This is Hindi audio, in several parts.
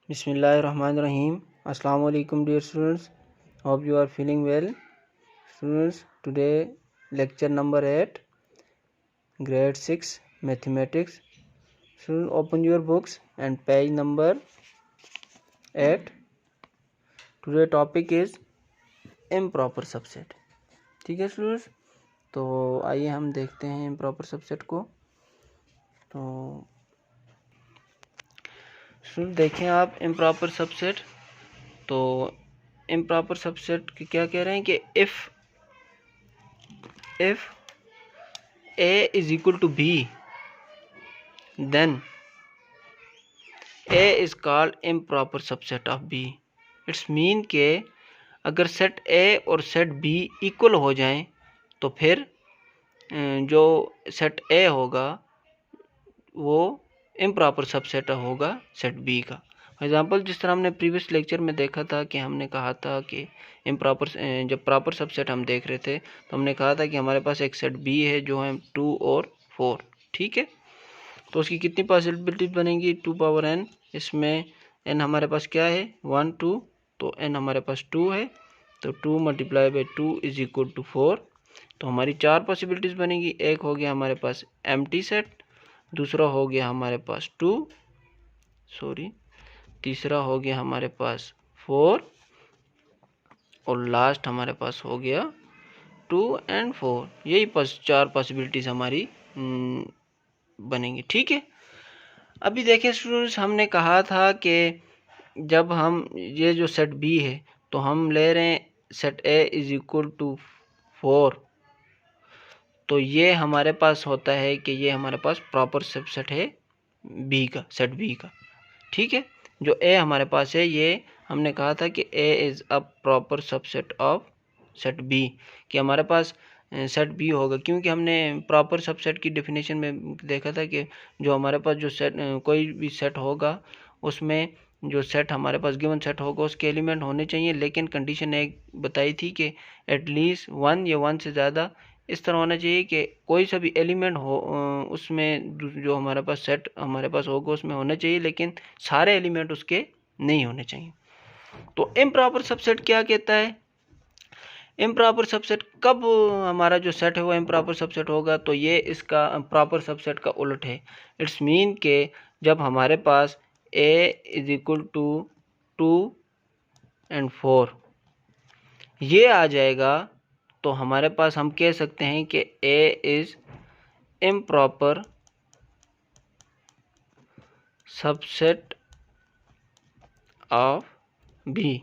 Bismillahirrahmanirrahim. Assalamu alaikum dear students. Hope you are feeling well. Students, today lecture number 8, grade 6 mathematics. Students, open your books and page number 8. Today topic is improper subset. ठीक है स्टूडेंट्स, तो आइए हम देखते हैं इम्प्रॉपर सबसेट को। तो स्टूडेंट देखें आप इम्प्रॉपर सबसेट, तो इम्प्रॉपर सबसेट क्या कह रहे हैं कि if A is equal to B, then A is called improper subset of B. It's mean के अगर सेट A और सेट B इक्वल हो जाएं तो फिर जो सेट A होगा वो इम्प्रॉपर सबसेट होगा सेट B का। फॉर एग्जांपल, जिस तरह हमने प्रीवियस लेक्चर में देखा था कि हमने कहा था कि इम्प्रॉपर जब प्रॉपर सबसेट हम देख रहे थे तो हमने कहा था कि हमारे पास एक सेट B है जो है 2 और 4, ठीक है। तो उसकी कितनी पॉसिबिलिटीज बनेंगी, 2 पावर n। इसमें n हमारे पास क्या है 1 2, तो n हमारे पास 2 है, तो 2 multiply by 2 is equal to 4। तो हमारी 4 पॉसिबिलिटीज बनेगी। एक हो गया हमारे पास एम्प्टी सेट, दूसरा हो गया हमारे पास तीसरा हो गया हमारे पास 4 और लास्ट हमारे पास हो गया 2 और 4। यही 4 पॉसिबिलिटीज हमारी बनेंगी, ठीक है। अभी देखें स्टूडेंट्स, हमने कहा था कि जब हम ये जो सेट बी है तो हम ले रहे हैं set A is equal to 4, तो ये हमारे पास होता है कि ये हमारे पास प्रॉपर सबसेट है बी का, सेट बी का, ठीक है। जो ए हमारे पास है ये हमने कहा था कि A is a proper subset of set B, कि हमारे पास सेट बी होगा, क्योंकि हमने प्रॉपर सबसेट की डेफिनेशन में देखा था कि जो हमारे पास जो सेट कोई भी सेट होगा उसमें जो सेट हमारे पास गिवन सेट होगा उसके एलिमेंट होने चाहिए, लेकिन कंडीशन एक बताई थी कि एटलीस्ट 1 या 1 से ज़्यादा इस तरह होना चाहिए कि कोई सा भी एलिमेंट हो उसमें जो हमारे पास सेट हमारे पास होगा उसमें होना चाहिए, लेकिन सारे एलिमेंट उसके नहीं होने चाहिए। तो इम्प्रॉपर सबसेट क्या कहता है, इम्प्रॉपर सबसेट कब हमारा जो सेट है वो इम्प्रॉपर सबसेट होगा, तो ये इसका प्रॉपर सबसेट का उलट है। इट्स मीन के जब हमारे पास a इज इक्वल टू 2 और 4 ये आ जाएगा तो हमारे पास हम कह सकते हैं कि a is improper subset of b।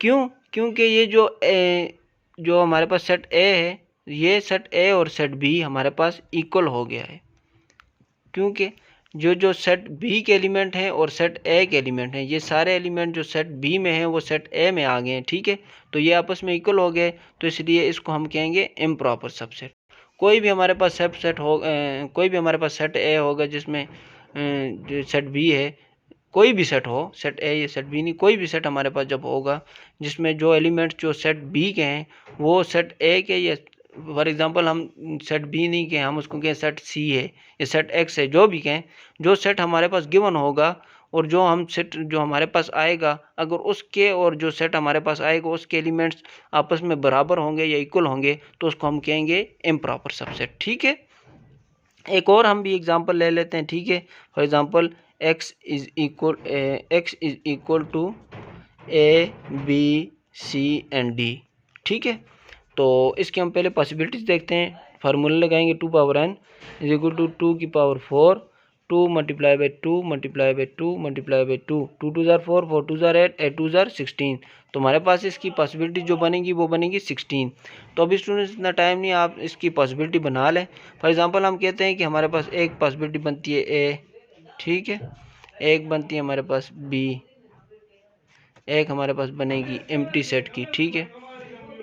क्यों? क्योंकि ये जो हमारे पास सेट ए है, ये सेट ए और सेट बी हमारे पास इक्वल हो गया है, क्योंकि जो सेट बी के एलिमेंट हैं और सेट ए के एलिमेंट हैं, ये सारे एलिमेंट जो सेट बी में हैं वो सेट ए में आ गए हैं, ठीक है। तो ये आपस में इक्वल हो गए, तो इसलिए इसको हम कहेंगे इम्प्रॉपर सबसेट। कोई भी हमारे पास कोई भी हमारे पास सेट ए होगा जिसमें जो सेट बी है, कोई भी सेट हो, सेट ए या सेट बी नहीं, कोई भी सेट हमारे पास जब होगा जिसमें जो एलिमेंट जो सेट बी के हैं वो सेट ए के, या फॉर एग्जांपल हम सेट बी नहीं कहें, हम उसको कहें सेट सी है या सेट एक्स है, जो भी कहें, जो सेट हमारे पास गिवन होगा और जो हम सेट जो हमारे पास आएगा, अगर उसके और जो सेट हमारे पास आएगा उसके एलिमेंट्स आपस में बराबर होंगे या इक्वल होंगे तो उसको हम कहेंगे इम्प्रॉपर सबसेट, ठीक है। एक और हम भी एग्जांपल ले लेते हैं, ठीक है। For example x is equal to a b c and d, ठीक है। तो इसके हम पहले पॉसिबिलिटीज देखते हैं। फार्मूला लगाएंगे 2 power n is equal to 2 की power 4, 2 multiply by 2 multiply by 2 multiply by 2, 2 2 ज़ार 4, 4 2 ज़ार 8, 8 2 ज़ार 16। तो हमारे पास इसकी पॉसिबिलिटी जो बनेगी वो बनेगी 16। तो अभी स्टूडेंट्स इतना टाइम नहीं, आप इसकी पॉसिबिलिटी बना लें। फॉर एग्जांपल हम कहते हैं कि हमारे पास एक पॉसिबिलिटी बनती है ए, ठीक है, एक बनती है हमारे पास बी, एक हमारे पास बनेगी एम्प्टी सेट की, ठीक है,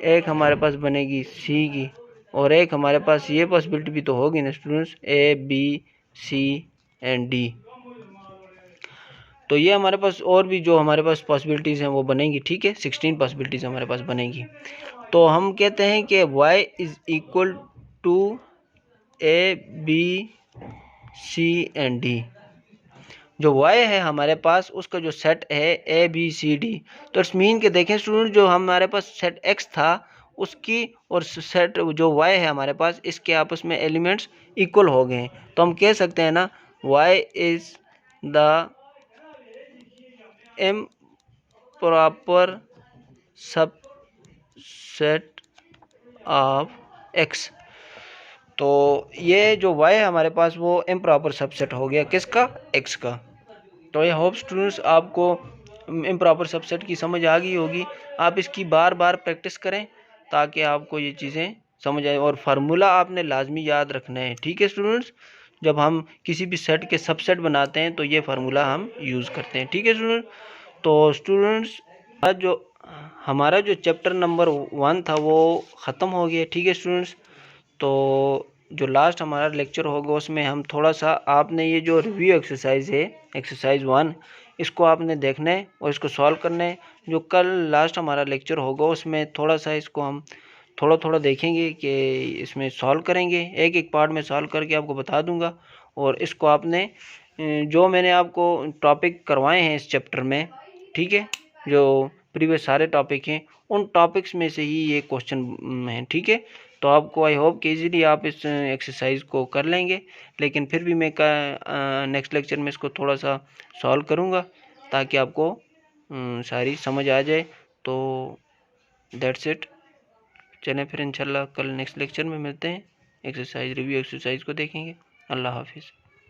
एक हमारे पास बनेगी सी की, और एक हमारे पास ये पॉसिबिलिटी भी तो होगी ना students, A B C and D. तो ये हमारे पास और भी जो हमारे पास पॉसिबिलिटीज़ हैं वो बनेंगी, ठीक है, 16 पॉसिबिलिटीज़ हमारे पास बनेंगी। तो हम कहते हैं कि y is equal to A B C and D. जो y है हमारे पास उसका जो सेट है ए बी सी डी, तो इट्स मीन के देखें स्टूडेंट जो हमारे पास सेट x था उसकी और सेट जो y है हमारे पास इसके आपस में एलिमेंट्स इक्वल हो गए हैं। तो हम कह सकते हैं ना y is the improper subset of x। तो ये जो y है हमारे पास वो इम्प्रॉपर सबसेट हो गया किसका, x का। तो आई होप स्टूडेंट्स आपको इम्प्रॉपर सबसेट की समझ आ गई होगी। आप इसकी बार बार प्रैक्टिस करें ताकि आपको ये चीज़ें समझ आए, और फार्मूला आपने लाजमी याद रखना है। ठीक है स्टूडेंट्स, जब हम किसी भी सेट के सबसेट बनाते हैं तो ये फार्मूला हम यूज़ करते हैं। ठीक है स्टूडेंट्स, तो स्टूडेंट्स हमारा जो चैप्टर नंबर 1 था वो ख़त्म हो गया। ठीक है स्टूडेंट्स, तो जो लास्ट हमारा लेक्चर होगा उसमें हम थोड़ा सा आपने ये जो रिव्यू एक्सरसाइज है एक्सरसाइज 1 इसको आपने देखना है और इसको सॉल्व करना है। जो कल लास्ट हमारा लेक्चर होगा उसमें थोड़ा सा इसको हम थोड़ा थोड़ा देखेंगे कि इसमें सॉल्व करेंगे, एक एक पार्ट में सॉल्व करके आपको बता दूंगा। और इसको आपने जो मैंने आपको टॉपिक करवाए हैं इस चैप्टर में, ठीक है, जो प्रीवियस सारे टॉपिक हैं उन टॉपिक्स में से ही ये क्वेश्चन हैं। ठीक है, तो आपको आई होप कि इजीली आप इस एक्सरसाइज को कर लेंगे, लेकिन फिर भी मैं नेक्स्ट लेक्चर में इसको थोड़ा सा सॉल्व करूँगा ताकि आपको सारी समझ आ जाए। तो दैट्स इट, चलें फिर इंशाल्लाह कल नेक्स्ट लेक्चर में मिलते हैं, एक्सरसाइज रिव्यू एक्सरसाइज को देखेंगे। अल्लाह हाफिज़।